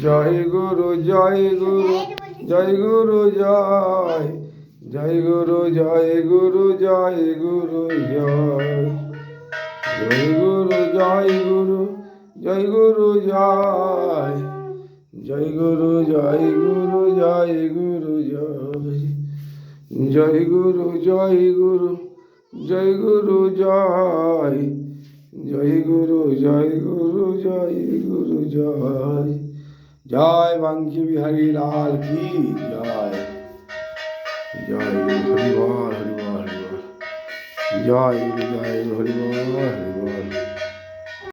জয় গুরু জয় গুরু জয় গুরু জয় জয় গুরু জয় গুরু জয় গুরু জয় জয় গুরু জয় গুরু জয় গুরু জয় জয় গুরু জয় গুরু জয় গুরু জয় জয় গুরু জয় গুরু জয় গুরু জয় জয় গুরু জয় গুরু জয় গুরু জয় জয় বাঙ্কি বিহারী লাল কি জয় জয় হরি বল হরি বল হরি বল জয় গুরু জয় হরি বল হরি বল।